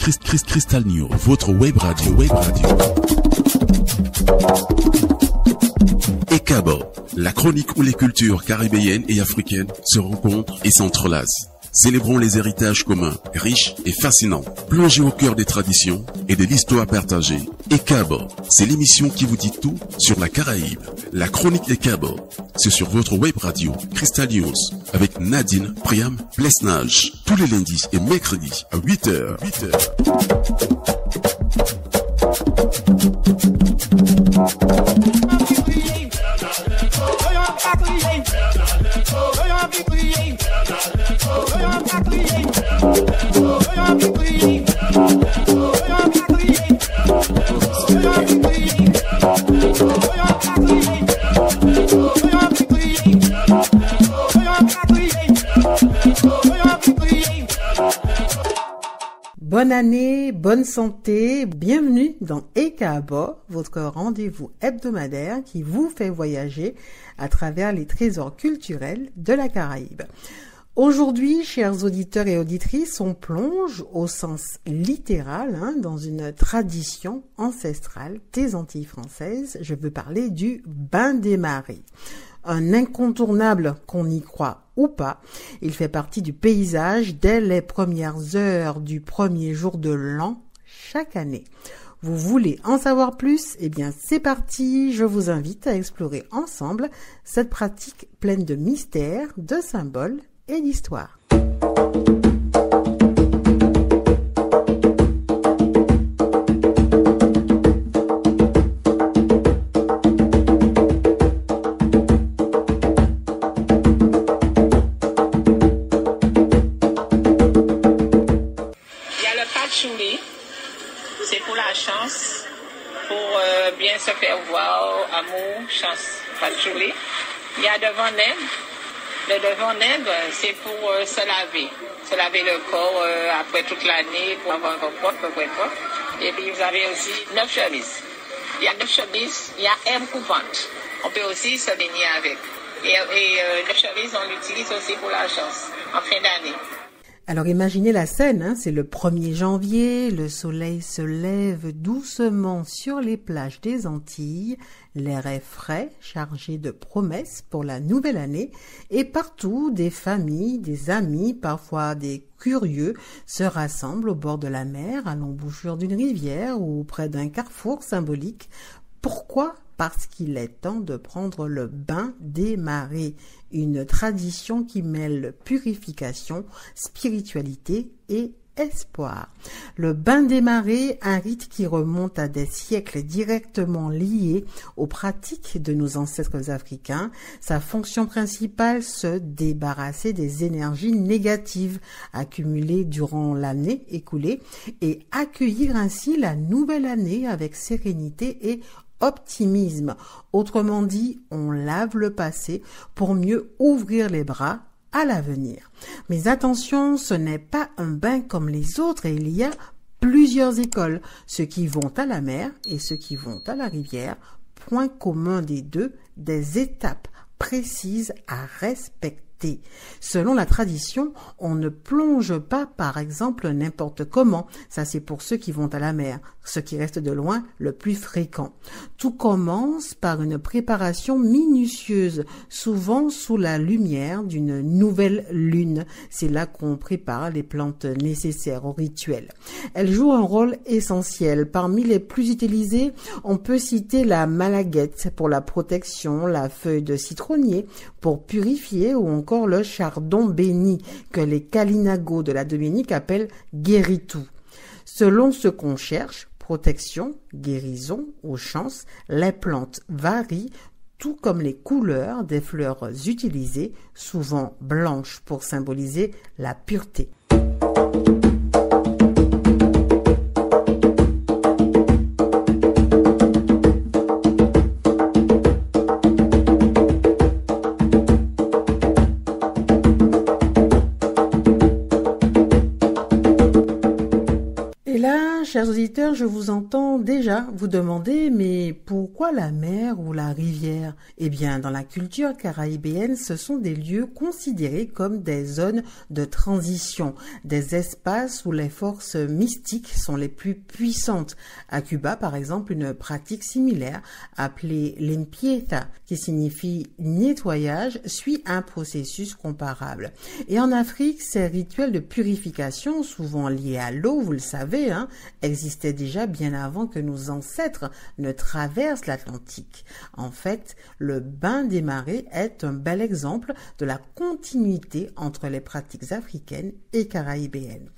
Crystal News, votre web radio. ECABO, la chronique où les cultures caribéennes et africaines se rencontrent et s'entrelacent. Célébrons les héritages communs, riches et fascinants. Plongez au cœur des traditions et de l'histoire partagée. ECABO, c'est l'émission qui vous dit tout sur la Caraïbe. La chronique ECABO, c'est sur votre web radio Crystal News avec Nadine Priam Plesnage. Tous les lundis et mercredis à 8h. Bonne année, bonne santé, bienvenue dans ECABO, votre rendez-vous hebdomadaire qui vous fait voyager à travers les trésors culturels de la Caraïbe. Aujourd'hui, chers auditeurs et auditrices, on plonge au sens littéral dans une tradition ancestrale des Antilles françaises. Je veux parler du bain des marées. Un incontournable qu'on y croit ou pas, il fait partie du paysage dès les premières heures du premier jour de l'an chaque année. Vous voulez en savoir plus? Eh bien, c'est parti. Je vous invite à explorer ensemble cette pratique pleine de mystères, de symboles et d'histoire. C'est pour la chance, pour bien se faire voir, amour, chance, patchouli. Il y a devant nègre. Le devant nègre, c'est pour se laver le corps après toute l'année, pour avoir un corps propre. Et puis vous avez aussi 9 chemises. Il y a 9 chemises, il y a herbe coupante. On peut aussi se baigner avec. Et 9 chemises, on l'utilise aussi pour la chance, en fin d'année. Alors imaginez la scène, c'est le 1er janvier, le soleil se lève doucement sur les plages des Antilles, l'air est frais, chargé de promesses pour la nouvelle année, et partout des familles, des amis, parfois des curieux, se rassemblent au bord de la mer, à l'embouchure d'une rivière ou près d'un carrefour symbolique. Pourquoi ? Parce qu'il est temps de prendre le bain des marées, une tradition qui mêle purification, spiritualité et espoir. Le bain des marées, un rite qui remonte à des siècles directement lié aux pratiques de nos ancêtres africains. Sa fonction principale, se débarrasser des énergies négatives accumulées durant l'année écoulée et accueillir ainsi la nouvelle année avec sérénité et optimisme. Autrement dit, on lave le passé pour mieux ouvrir les bras à l'avenir. Mais attention, ce n'est pas un bain comme les autres et il y a plusieurs écoles, ceux qui vont à la mer et ceux qui vont à la rivière. Point commun des deux, des étapes précises à respecter. Selon la tradition, on ne plonge pas, par exemple, n'importe comment. Ça, c'est pour ceux qui vont à la mer, ceux qui restent de loin, le plus fréquent. Tout commence par une préparation minutieuse, souvent sous la lumière d'une nouvelle lune. C'est là qu'on prépare les plantes nécessaires au rituel. Elles jouent un rôle essentiel. Parmi les plus utilisées, on peut citer la malaguette pour la protection, la feuille de citronnier pour purifier ou encore le chardon béni que les Kalinagos de la Dominique appellent guéritou. Selon ce qu'on cherche, protection, guérison ou chance, les plantes varient, tout comme les couleurs des fleurs utilisées, souvent blanches pour symboliser la pureté. Et là, chers auditeurs, je vous entends déjà vous demander, mais pourquoi la mer ou la rivière? Eh bien, dans la culture caribéenne, ce sont des lieux considérés comme des zones de transition, des espaces où les forces mystiques sont les plus puissantes. À Cuba, par exemple, une pratique similaire, appelée limpieza, qui signifie nettoyage, suit un processus comparable. Et en Afrique, ces rituels de purification, souvent liés à l'eau, vous le savez, existait déjà bien avant que nos ancêtres ne traversent l'Atlantique. En fait, le bain des marées est un bel exemple de la continuité entre les pratiques africaines et caribéennes.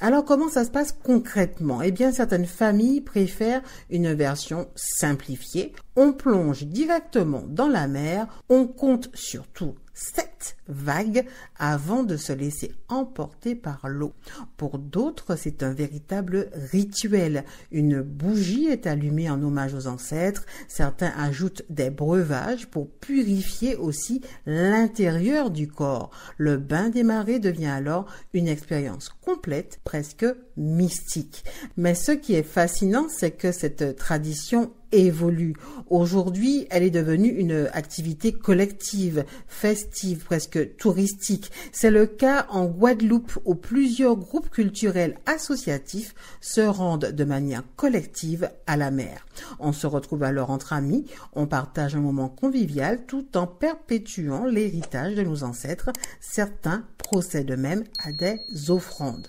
Alors, comment ça se passe concrètement? Eh bien, certaines familles préfèrent une version simplifiée. On plonge directement dans la mer, on compte surtout 7 vagues avant de se laisser emporter par l'eau. Pour d'autres, c'est un véritable rituel. Une bougie est allumée en hommage aux ancêtres. Certains ajoutent des breuvages pour purifier aussi l'intérieur du corps. Le bain des marées devient alors une expérience complète, presque mystique. Mais ce qui est fascinant, c'est que cette tradition évolue. Aujourd'hui, elle est devenue une activité collective, festive, presque touristique. C'est le cas en Guadeloupe où plusieurs groupes culturels associatifs se rendent de manière collective à la mer. On se retrouve alors entre amis, on partage un moment convivial tout en perpétuant l'héritage de nos ancêtres. Certains procèdent même à des offrandes.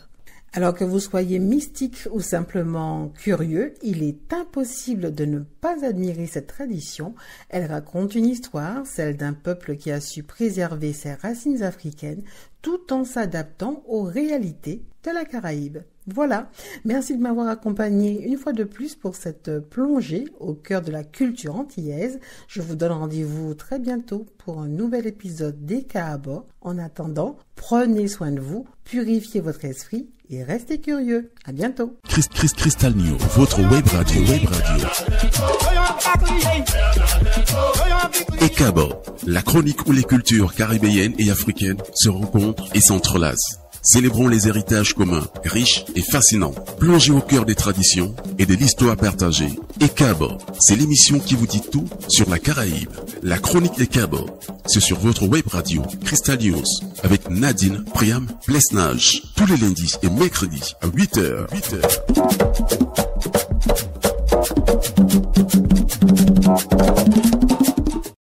Alors que vous soyez mystique ou simplement curieux, il est impossible de ne pas admirer cette tradition. Elle raconte une histoire, celle d'un peuple qui a su préserver ses racines africaines tout en s'adaptant aux réalités de la Caraïbe. Voilà, merci de m'avoir accompagné une fois de plus pour cette plongée au cœur de la culture antillaise. Je vous donne rendez-vous très bientôt pour un nouvel épisode des Kaaba. En attendant, prenez soin de vous, purifiez votre esprit et restez curieux. À bientôt. Crystal News, votre web radio. Et Kaaba, la chronique où les cultures caribéennes et africaines se rencontrent et s'entrelacent. Célébrons les héritages communs, riches et fascinants. Plongez au cœur des traditions et de l'histoire partagée. Et Kaaba, c'est l'émission qui vous dit tout sur la Caraïbe. La chronique des Kaaba, c'est sur votre web radio Crystal News avec Nadine Priam Plesnage. Tous les lundis et mercredis à 8h.